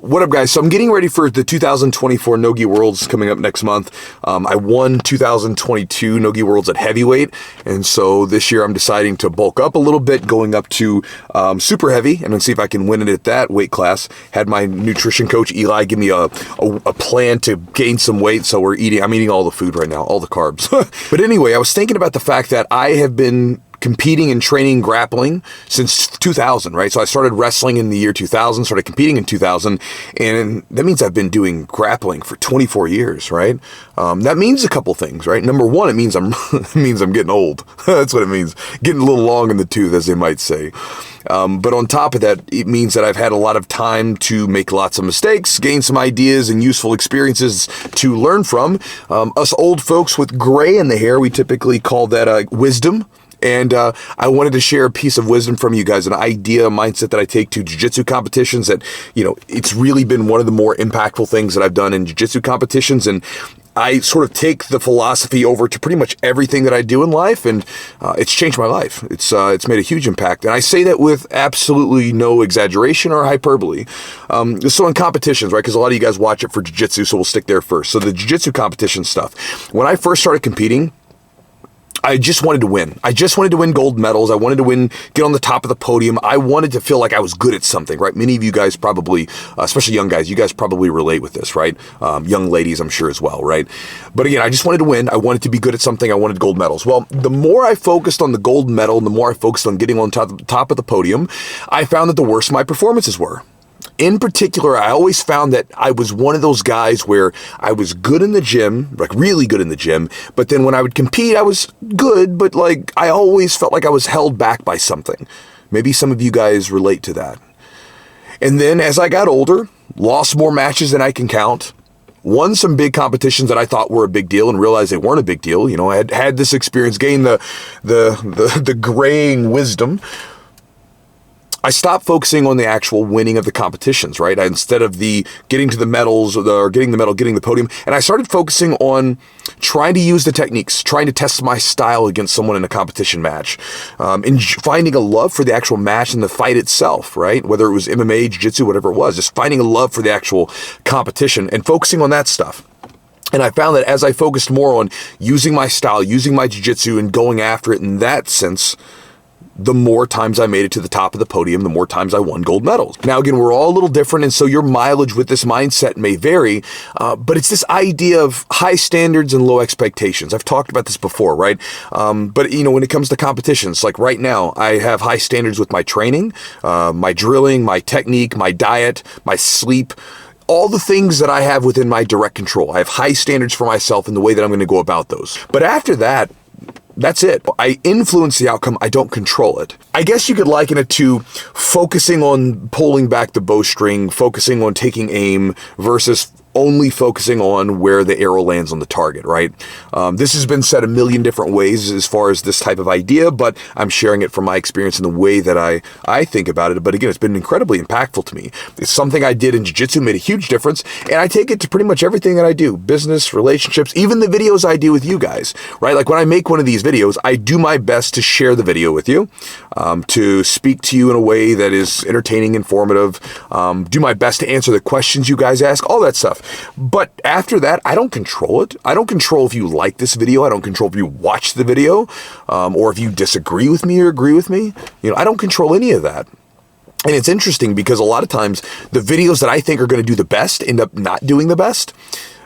What up, guys? So I'm getting ready for the 2024 Nogi Worlds coming up next month. I won 2022 Nogi Worlds at heavyweight, and so this year I'm deciding to bulk up a little bit, going up to super heavy, and then see if I can win it at that weight class. Had my nutrition coach Eli give me a plan to gain some weight, so I'm eating all the food right now, all the carbs. But anyway, I was thinking about the fact that I have been competing and training grappling since 2000, right? So I started wrestling in the year 2000, started competing in 2000, and that means I've been doing grappling for 24 years, right? That means a couple things, right? Number one, it means I'm getting old. That's what it means. Getting a little long in the tooth, as they might say. But on top of that, it means that I've had a lot of time to make lots of mistakes, gain some ideas and useful experiences to learn from. Us old folks with gray in the hair, we typically call that wisdom. And I wanted to share a piece of wisdom from you guys, an idea, a mindset that I take to jiu-jitsu competitions that, it's really been one of the more impactful things that I've done in jiu-jitsu competitions. And I sort of take the philosophy over to pretty much everything that I do in life, and it's changed my life. It's made a huge impact. And I say that with absolutely no exaggeration or hyperbole. So in competitions, right, because a lot of you guys watch it for jiu-jitsu, so we'll stick there first. So the jiu-jitsu competition stuff. When I first started competing, I just wanted to win. I just wanted to win gold medals. I wanted to win, get on the top of the podium. I wanted to feel like I was good at something, right? Many of you guys probably, especially young guys, you guys probably relate with this, right? Young ladies, I'm sure as well, right? But again, I just wanted to win. I wanted to be good at something. I wanted gold medals. Well, the more I focused on the gold medal and the more I focused on getting on top of the podium, I found that the worse my performances were. In particular, I always found that I was one of those guys where I was good in the gym, like really good in the gym, but then when I would compete, I was good, but like I always felt like I was held back by something. Maybe some of you guys relate to that. And then as I got older, lost more matches than I can count, won some big competitions that I thought were a big deal and realized they weren't a big deal. I had this experience, gained the graying wisdom. I stopped focusing on the actual winning of the competitions, right? Instead of the getting to the medals or getting the medal, getting the podium. And I started focusing on trying to use the techniques, trying to test my style against someone in a competition match, and finding a love for the actual match and the fight itself, right? Whether it was MMA, Jiu-Jitsu, whatever it was, just finding a love for the actual competition and focusing on that stuff. And I found that as I focused more on using my style, using my Jiu-Jitsu and going after it in that sense, the more times I made it to the top of the podium, the more times I won gold medals. Now, again, we're all a little different, and so your mileage with this mindset may vary, but it's this idea of high standards and low expectations. I've talked about this before, right? But, when it comes to competitions, like right now, I have high standards with my training, my drilling, my technique, my diet, my sleep, all the things that I have within my direct control. I have high standards for myself in the way that I'm going to go about those. But after that, that's it. I influence the outcome. I don't control it. I guess you could liken it to focusing on pulling back the bowstring, focusing on taking aim versus only focusing on where the arrow lands on the target, right? This has been said a million different ways as far as this type of idea, but I'm sharing it from my experience in the way that I think about it. But again, it's been incredibly impactful to me. It's something I did in jiu-jitsu, made a huge difference, and I take it to pretty much everything that I do, business, relationships, even the videos I do with you guys, right? Like when I make one of these videos, I do my best to share the video with you, to speak to you in a way that is entertaining, informative, do my best to answer the questions you guys ask, all that stuff. But after that, I don't control it. I don't control if you like this video. I don't control if you watch the video, or if you disagree with me or agree with me. I don't control any of that. And it's interesting because a lot of times the videos that I think are going to do the best end up not doing the best.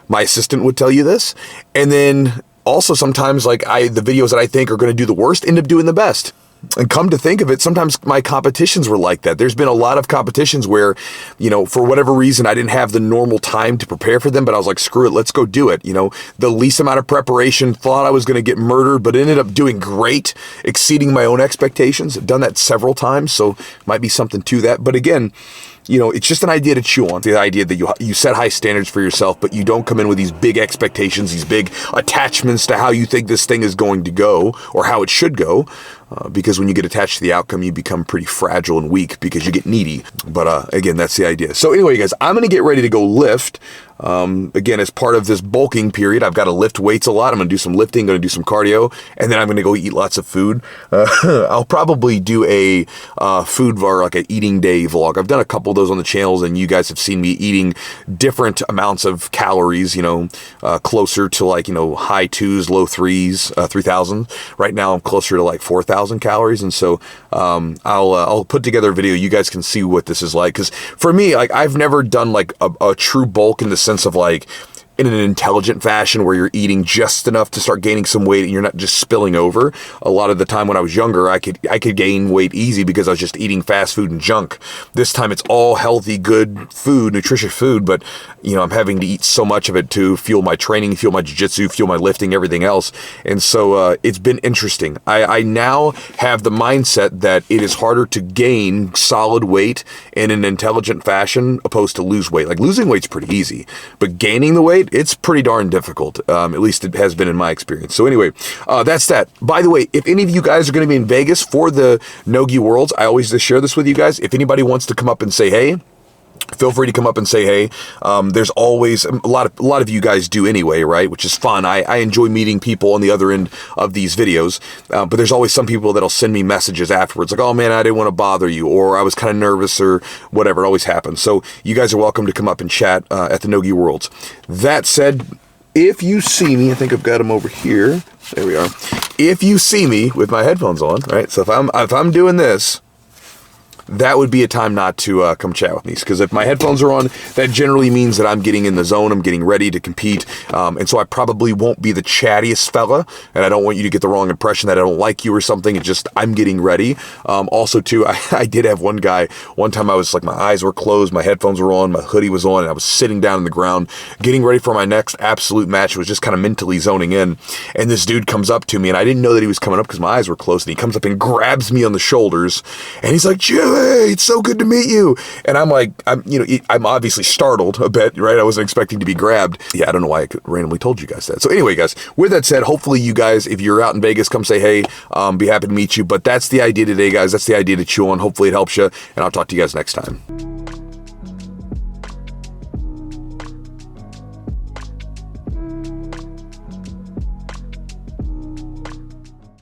My assistant would tell you this. And then also sometimes the videos that I think are going to do the worst end up doing the best. And come to think of it, sometimes my competitions were like that. There's been a lot of competitions where, for whatever reason, I didn't have the normal time to prepare for them, but I was like, screw it, let's go do it. The least amount of preparation, thought I was going to get murdered, but ended up doing great, exceeding my own expectations. I've done that several times, so might be something to that. But again, it's just an idea to chew on. The idea that you set high standards for yourself, but you don't come in with these big expectations, these big attachments to how you think this thing is going to go or how it should go. Because when you get attached to the outcome, you become pretty fragile and weak because you get needy. But again, that's the idea. So anyway, guys, I'm going to get ready to go lift. Again, as part of this bulking period, I've got to lift weights a lot. I'm going to do some lifting, going to do some cardio, and then I'm going to go eat lots of food. I'll probably do a food or like an eating day vlog. I've done a couple of those on the channels, and you guys have seen me eating different amounts of calories, closer to like, high 2s, low 3s, 3,000. Right now I'm closer to like 4,000 calories. And so I'll put together a video. You guys can see what this is like. Because for me, like, I've never done like a true bulk in the sense of like, in an intelligent fashion where you're eating just enough to start gaining some weight and you're not just spilling over. A lot of the time when I was younger, I could gain weight easy because I was just eating fast food and junk. This time it's all healthy, good food, nutritious food, but I'm having to eat so much of it to fuel my training, fuel my jiu-jitsu, fuel my lifting, everything else. And so it's been interesting. I now have the mindset that it is harder to gain solid weight in an intelligent fashion opposed to lose weight. Like, losing weight's pretty easy, but gaining the weight, it's pretty darn difficult. At least it has been in my experience. So anyway, that's that. By the way, if any of you guys are going to be in Vegas for the Nogi Worlds, I always just share this with you guys. If anybody wants to come up and say hey, feel free to come up and say hey. There's always a lot of you guys do anyway, right? Which is fun. I enjoy meeting people on the other end of these videos. But there's always some people that'll send me messages afterwards, like, "Oh man, I didn't want to bother you," or "I was kind of nervous," or whatever. It always happens. So you guys are welcome to come up and chat at the Nogi Worlds. That said, if you see me, I think I've got them over here. There we are. If you see me with my headphones on, right? So if I'm doing this, that would be a time not to come chat with me, because if my headphones are on, that generally means that I'm getting in the zone, I'm getting ready to compete, and so I probably won't be the chattiest fella, and I don't want you to get the wrong impression that I don't like you or something. It's just I'm getting ready. Also, too, I did have one guy, one time I was like, my eyes were closed, my headphones were on, my hoodie was on, and I was sitting down on the ground, getting ready for my next absolute match, was just kind of mentally zoning in, and this dude comes up to me, and I didn't know that he was coming up because my eyes were closed, and he comes up and grabs me on the shoulders, and he's like, "Chewy, it's so good to meet you." And I'm like, I'm obviously startled a bit, right? I wasn't expecting to be grabbed. Yeah, I don't know why I randomly told you guys that. So anyway, guys, with that said, hopefully you guys, if you're out in Vegas, come say hey. Be happy to meet you. But that's the idea today, guys. That's the idea to chew on. Hopefully it helps you, and I'll talk to you guys next time.